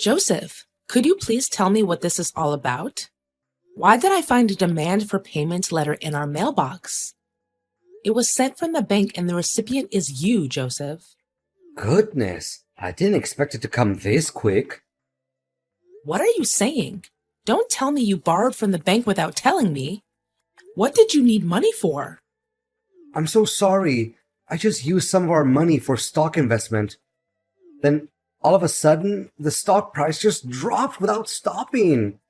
Joseph, could you please tell me what this is all about? Why did I find a demand for payment letter in our mailbox? It was sent from the bank and the recipient is you, Joseph. Goodness, I didn't expect it to come this quick. What are you saying? Don't tell me you borrowed from the bank without telling me. What did you need money for? I'm so sorry. I just used some of our money for stock investment. Then, all of a sudden, the stock price just dropped without stopping.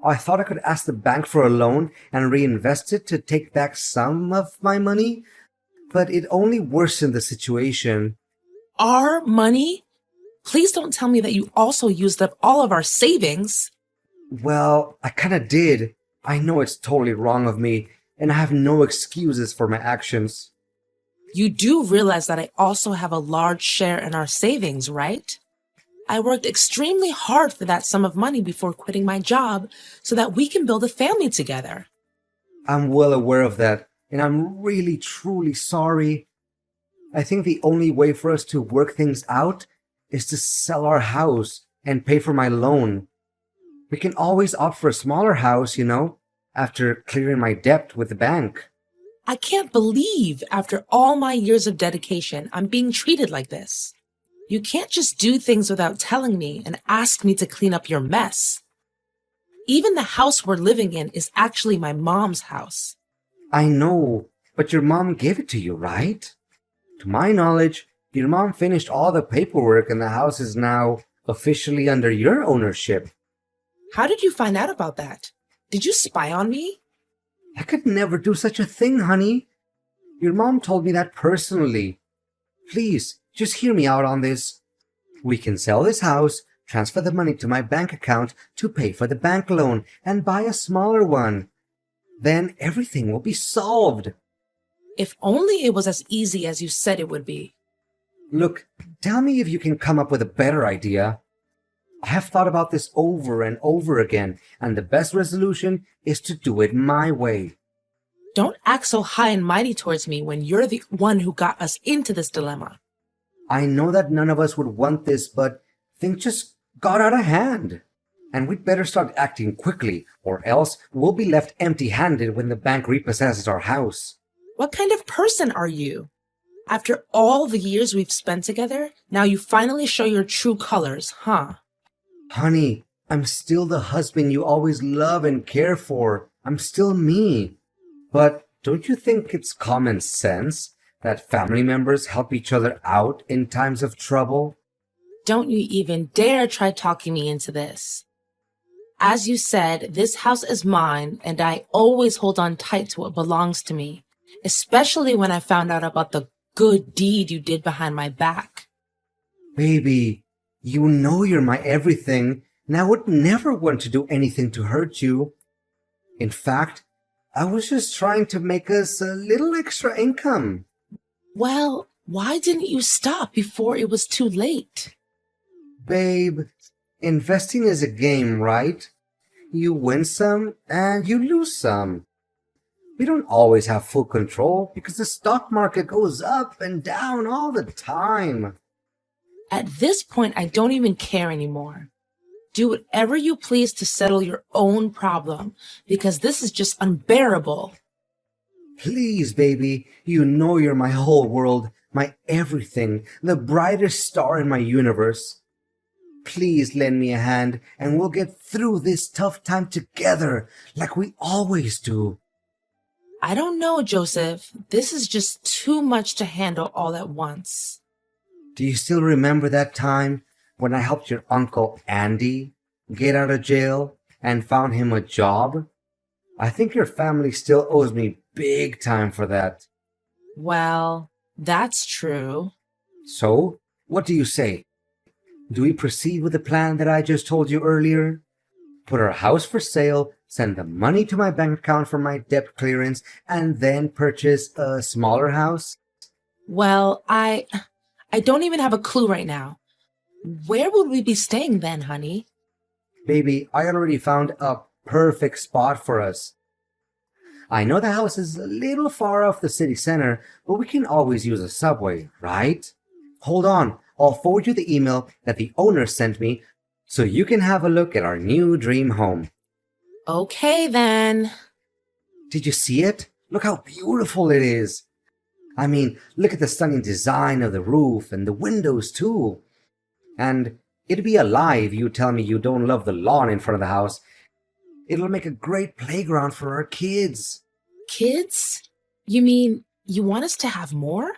I thought I could ask the bank for a loan and reinvest it to take back some of my money, but it only worsened the situation. Our money? Please don't tell me that you also used up all of our savings. Well, I kinda did. I know it's totally wrong of me, and I have no excuses for my actions. You do realize that I also have a large share in our savings, right? I worked extremely hard for that sum of money before quitting my job so that we can build a family together. I'm well aware of that, and I'm really truly sorry. I think the only way for us to work things out is to sell our house and pay for my loan. We can always opt for a smaller house, after clearing my debt with the bank. I can't believe after all my years of dedication, I'm being treated like this. You can't just do things without telling me and ask me to clean up your mess. Even the house we're living in is actually my mom's house. I know, but your mom gave it to you, right? To my knowledge, your mom finished all the paperwork and the house is now officially under your ownership. How did you find out about that? Did you spy on me? I could never do such a thing, honey. Your mom told me that personally. Please, just hear me out on this. We can sell this house, transfer the money to my bank account to pay for the bank loan, and buy a smaller one. Then everything will be solved. If only it was as easy as you said it would be. Look, tell me if you can come up with a better idea. I have thought about this over and over again, and the best resolution is to do it my way. Don't act so high and mighty towards me when you're the one who got us into this dilemma. I know that none of us would want this, but things just got out of hand. And we'd better start acting quickly, or else we'll be left empty-handed when the bank repossesses our house. What kind of person are you? After all the years we've spent together, now you finally show your true colors, huh? Honey, I'm still the husband you always love and care for. I'm still me. But don't you think it's common sense that family members help each other out in times of trouble? Don't you even dare try talking me into this. As you said, this house is mine, and I always hold on tight to what belongs to me, especially when I found out about the good deed you did behind my back. Baby, you know you're my everything, and I would never want to do anything to hurt you. In fact, I was just trying to make us a little extra income. Well, why didn't you stop before it was too late? Babe, investing is a game, right? You win some and you lose some. We don't always have full control because the stock market goes up and down all the time. At this point, I don't even care anymore. Do whatever you please to settle your own problem, because this is just unbearable. Please, baby, you know you're my whole world, my everything, the brightest star in my universe. Please lend me a hand and we'll get through this tough time together, like we always do. I don't know, Joseph. This is just too much to handle all at once. Do you still remember that time when I helped your uncle Andy get out of jail and found him a job? I think your family still owes me big time for that. Well, that's true. So, what do you say? Do we proceed with the plan that I just told you earlier? Put our house for sale, send the money to my bank account for my debt clearance, and then purchase a smaller house? Well, I don't even have a clue right now. Where would we be staying then, honey? Baby, I already found a perfect spot for us. I know the house is a little far off the city center, but we can always use a subway, right? Hold on, I'll forward you the email that the owner sent me so you can have a look at our new dream home. Okay then. Did you see it? Look how beautiful it is. I mean, look at the stunning design of the roof and the windows too. And it'd be a lie if you tell me you don't love the lawn in front of the house. It'll make a great playground for our kids. Kids? You mean you want us to have more?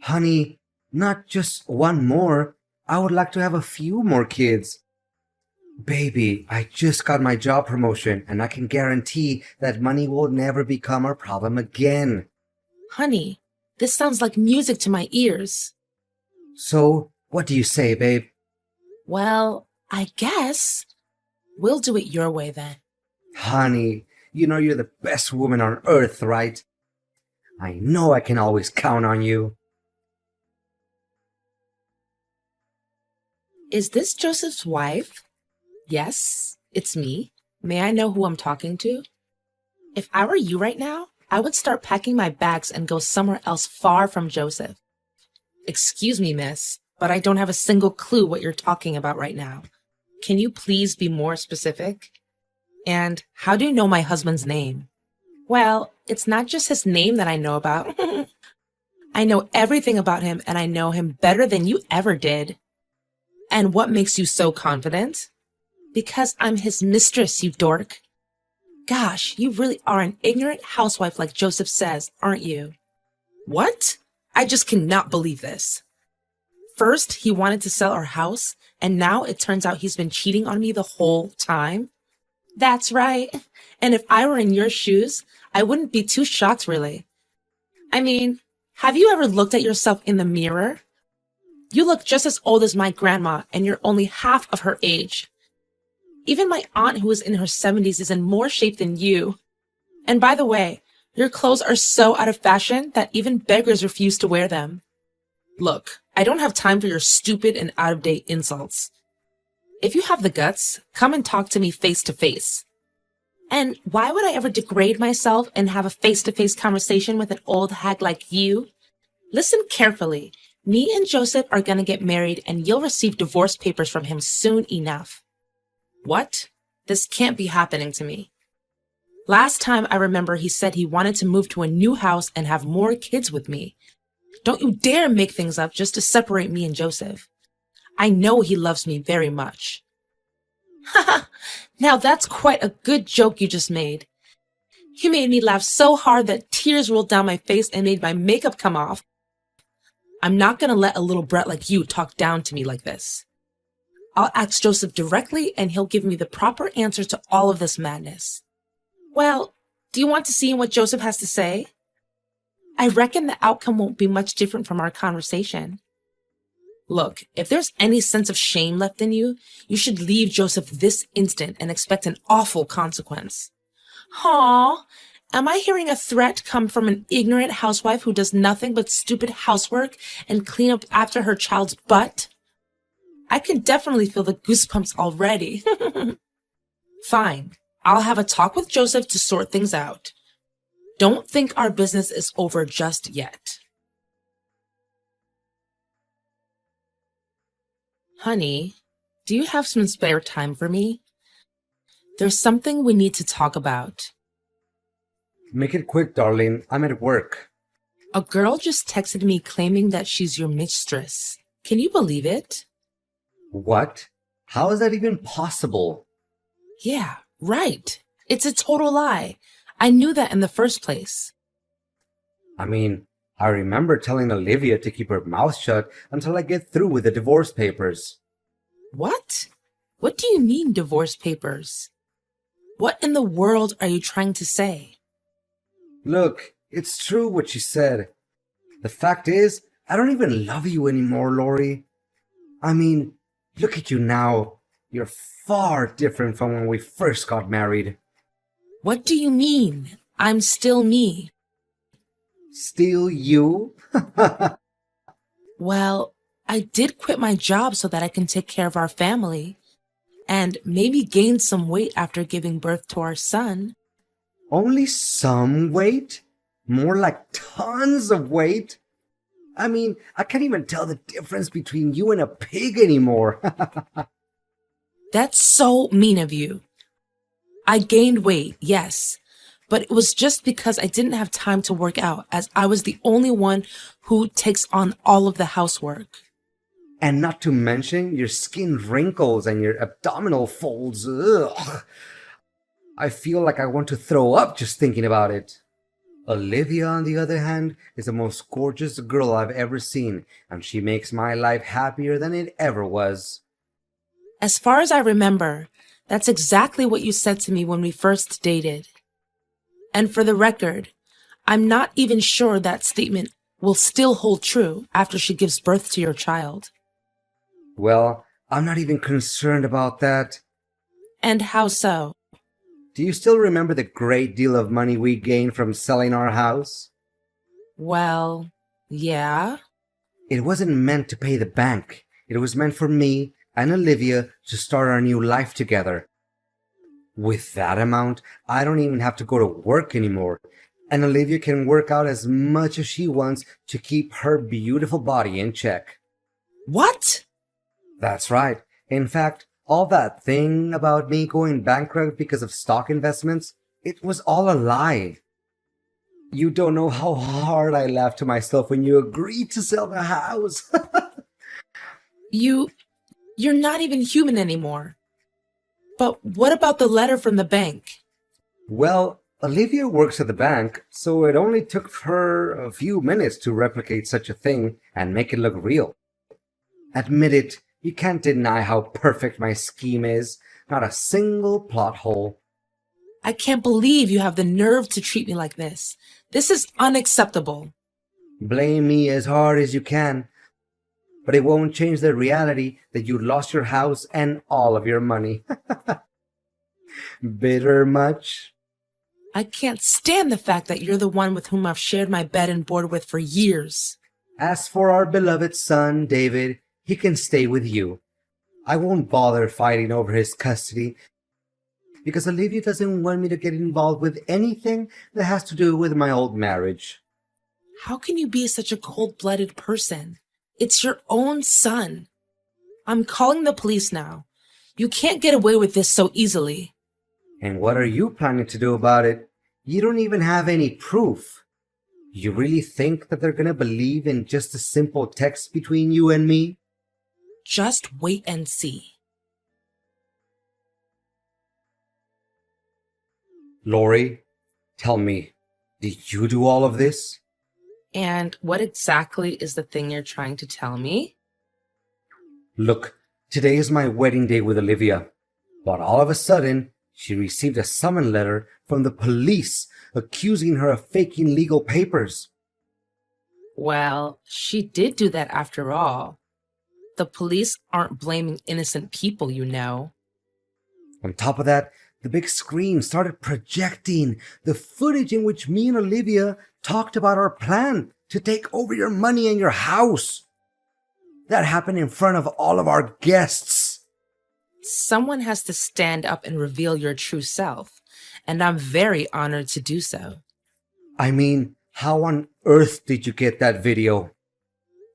Honey, not just one more. I would like to have a few more kids. Baby, I just got my job promotion and I can guarantee that money will never become our problem again. Honey, this sounds like music to my ears. So, what do you say, babe? Well, I guess we'll do it your way then. Honey, you know you're the best woman on earth, right? I know I can always count on you. Is this Joseph's wife? Yes, it's me. May I know who I'm talking to? If I were you right now, I would start packing my bags and go somewhere else far from Joseph. Excuse me, miss, but I don't have a single clue what you're talking about right now. Can you please be more specific? And how do you know my husband's name? Well, it's not just his name that I know about. I know everything about him, and I know him better than you ever did. And what makes you so confident? Because I'm his mistress, you dork. Gosh, you really are an ignorant housewife like Joseph says, aren't you? What? I just cannot believe this. First, he wanted to sell our house, and now it turns out he's been cheating on me the whole time. That's right. And if I were in your shoes, I wouldn't be too shocked, really. I mean, have you ever looked at yourself in the mirror? You look just as old as my grandma, and you're only half of her age. Even my aunt, who is in her 70s, is in more shape than you. And by the way, your clothes are so out of fashion that even beggars refuse to wear them. Look, I don't have time for your stupid and out-of-date insults. If you have the guts, come and talk to me face to face. And why would I ever degrade myself and have a face-to-face conversation with an old hag like you? Listen carefully. Me and Joseph are gonna get married and you'll receive divorce papers from him soon enough. What? This can't be happening to me. Last time I remember he said he wanted to move to a new house and have more kids with me. Don't you dare make things up just to separate me and Joseph. I know he loves me very much. Haha, now that's quite a good joke you just made. You made me laugh so hard that tears rolled down my face and made my makeup come off. I'm not gonna let a little brat like you talk down to me like this. I'll ask Joseph directly and he'll give me the proper answer to all of this madness. Well, do you want to see what Joseph has to say? I reckon the outcome won't be much different from our conversation. Look, if there's any sense of shame left in you, you should leave Joseph this instant and expect an awful consequence. Aw, am I hearing a threat come from an ignorant housewife who does nothing but stupid housework and clean up after her child's butt? I can definitely feel the goosebumps already. Fine, I'll have a talk with Joseph to sort things out. Don't think our business is over just yet. Honey, do you have some spare time for me? There's something we need to talk about. Make it quick, darling. I'm at work. A girl just texted me claiming that she's your mistress. Can you believe it? What? How is that even possible? Yeah, right. It's a total lie. I knew that in the first place. I mean, I remember telling Olivia to keep her mouth shut until I get through with the divorce papers. What? What do you mean, divorce papers? What in the world are you trying to say? Look, it's true what she said. The fact is, I don't even love you anymore, Lori. I mean, look at you now. You're far different from when we first got married. What do you mean? I'm still me. Still you? Well, I did quit my job so that I can take care of our family and maybe gain some weight after giving birth to our son. Only some weight? More like tons of weight? I mean, I can't even tell the difference between you and a pig anymore. That's so mean of you. I gained weight, yes, but it was just because I didn't have time to work out, as I was the only one who takes on all of the housework. And not to mention your skin wrinkles and your abdominal folds. Ugh. I feel like I want to throw up just thinking about it. Olivia, on the other hand, is the most gorgeous girl I've ever seen, and she makes my life happier than it ever was. As far as I remember, that's exactly what you said to me when we first dated. And for the record, I'm not even sure that statement will still hold true after she gives birth to your child. Well, I'm not even concerned about that. And how so? Do you still remember the great deal of money we gained from selling our house? Well, yeah. It wasn't meant to pay the bank. It was meant for me and Olivia to start our new life together. With that amount, I don't even have to go to work anymore, and Olivia can work out as much as she wants to keep her beautiful body in check. What? That's right. In fact, all that thing about me going bankrupt because of stock investments, it was all a lie. You don't know how hard I laughed to myself when you agreed to sell the house. You're not even human anymore. But what about the letter from the bank? Well, Olivia works at the bank, so it only took her a few minutes to replicate such a thing and make it look real. Admit it, you can't deny how perfect my scheme is. Not a single plot hole. I can't believe you have the nerve to treat me like this. This is unacceptable. Blame me as hard as you can, but it won't change the reality that you lost your house and all of your money. Bitter much? I can't stand the fact that you're the one with whom I've shared my bed and board with for years. As for our beloved son, David, he can stay with you. I won't bother fighting over his custody because Olivia doesn't want me to get involved with anything that has to do with my old marriage. How can you be such a cold-blooded person? It's your own son. I'm calling the police now. You can't get away with this so easily. And what are you planning to do about it? You don't even have any proof. You really think that they're gonna believe in just a simple text between you and me? Just wait and see. Lori, tell me, did you do all of this? And what exactly is the thing you're trying to tell me? Look, today is my wedding day with Olivia, but all of a sudden, she received a summons letter from the police accusing her of faking legal papers. Well, she did do that after all. The police aren't blaming innocent people, you know. On top of that, the big screen started projecting the footage in which me and Olivia talked about our plan to take over your money and your house. That happened in front of all of our guests. Someone has to stand up and reveal your true self, and I'm very honored to do so. I mean, how on earth did you get that video?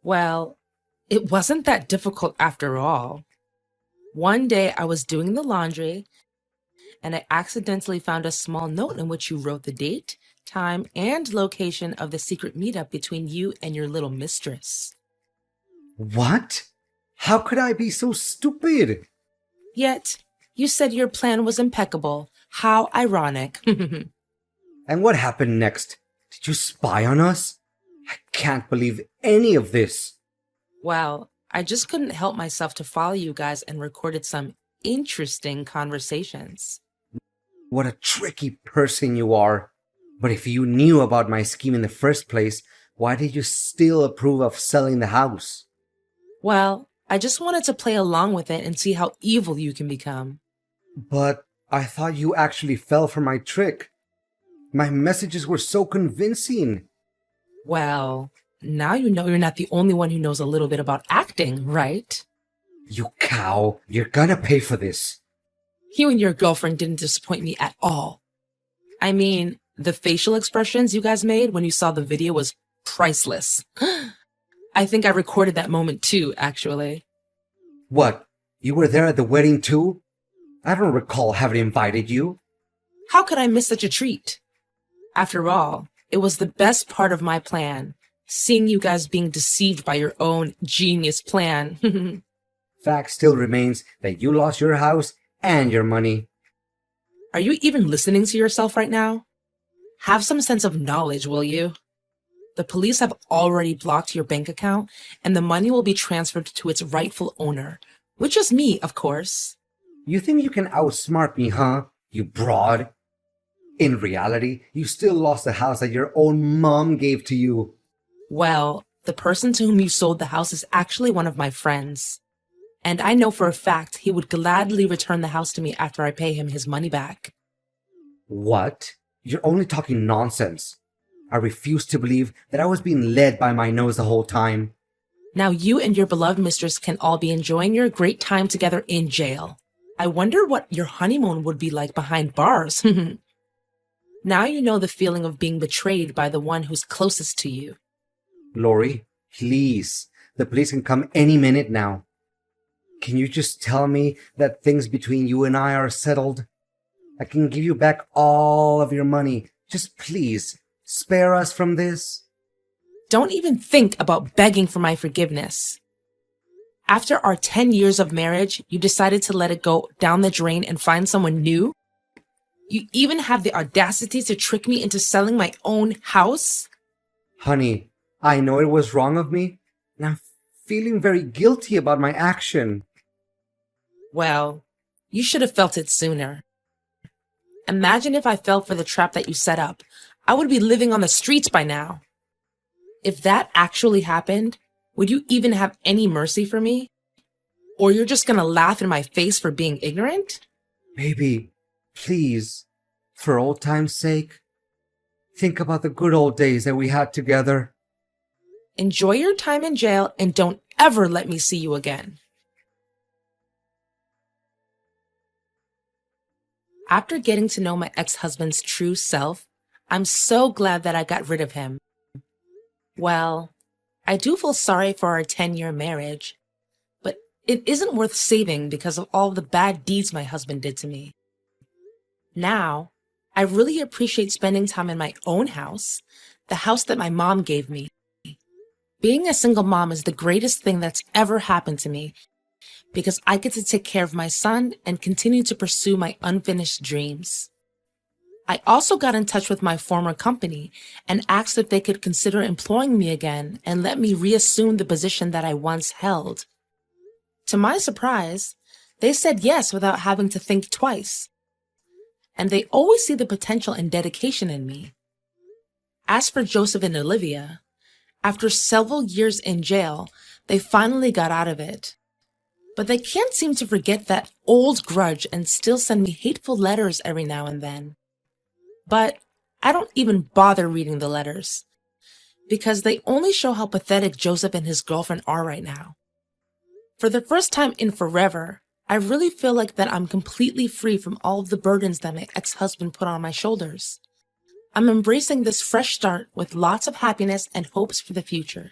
Well, it wasn't that difficult after all. One day I was doing the laundry, and I accidentally found a small note in which you wrote the date, time, and location of the secret meetup between you and your little mistress. What? How could I be so stupid? Yet, you said your plan was impeccable. How ironic. And what happened next? Did you spy on us? I can't believe any of this. Well, I just couldn't help myself to follow you guys and recorded some interesting conversations. What a tricky person you are. But if you knew about my scheme in the first place, why did you still approve of selling the house? Well, I just wanted to play along with it and see how evil you can become. But I thought you actually fell for my trick. My messages were so convincing. Well, now you know you're not the only one who knows a little bit about acting, right? You cow, you're gonna pay for this. You and your girlfriend didn't disappoint me at all. I mean, the facial expressions you guys made when you saw the video was priceless. I think I recorded that moment too, actually. What? You were there at the wedding too? I don't recall having invited you. How could I miss such a treat? After all, it was the best part of my plan, seeing you guys being deceived by your own genius plan. Fact still remains that you lost your house and your money. Are you even listening to yourself right now? Have some sense of knowledge, will you? The police have already blocked your bank account, and the money will be transferred to its rightful owner, which is me, of course. You think you can outsmart me, huh? You broad. In reality, you still lost the house that your own mom gave to you. Well, the person to whom you sold the house is actually one of my friends. And I know for a fact he would gladly return the house to me after I pay him his money back. What? You're only talking nonsense. I refuse to believe that I was being led by my nose the whole time. Now you and your beloved mistress can all be enjoying your great time together in jail. I wonder what your honeymoon would be like behind bars. Now you know the feeling of being betrayed by the one who's closest to you. Lori, please. The police can come any minute now. Can you just tell me that things between you and I are settled? I can give you back all of your money. Just please, spare us from this. Don't even think about begging for my forgiveness. After our 10 years of marriage, you decided to let it go down the drain and find someone new? You even have the audacity to trick me into selling my own house? Honey, I know it was wrong of me, and I'm feeling very guilty about my action. Well, you should have felt it sooner. Imagine if I fell for the trap that you set up. I would be living on the streets by now. If that actually happened, would you even have any mercy for me? Or you're just gonna laugh in my face for being ignorant? Baby, please, for old time's sake, think about the good old days that we had together. Enjoy your time in jail and don't ever let me see you again. After getting to know my ex-husband's true self, I'm so glad that I got rid of him. Well, I do feel sorry for our 10-year marriage, but it isn't worth saving because of all the bad deeds my husband did to me. Now, I really appreciate spending time in my own house, the house that my mom gave me. Being a single mom is the greatest thing that's ever happened to me because I get to take care of my son and continue to pursue my unfinished dreams. I also got in touch with my former company and asked if they could consider employing me again and let me reassume the position that I once held. To my surprise, they said yes without having to think twice. And they always see the potential and dedication in me. As for Joseph and Olivia, after several years in jail, they finally got out of it. But they can't seem to forget that old grudge and still send me hateful letters every now and then. But I don't even bother reading the letters because they only show how pathetic Joseph and his girlfriend are right now. For the first time in forever, I really feel like that I'm completely free from all of the burdens that my ex-husband put on my shoulders. I'm embracing this fresh start with lots of happiness and hopes for the future.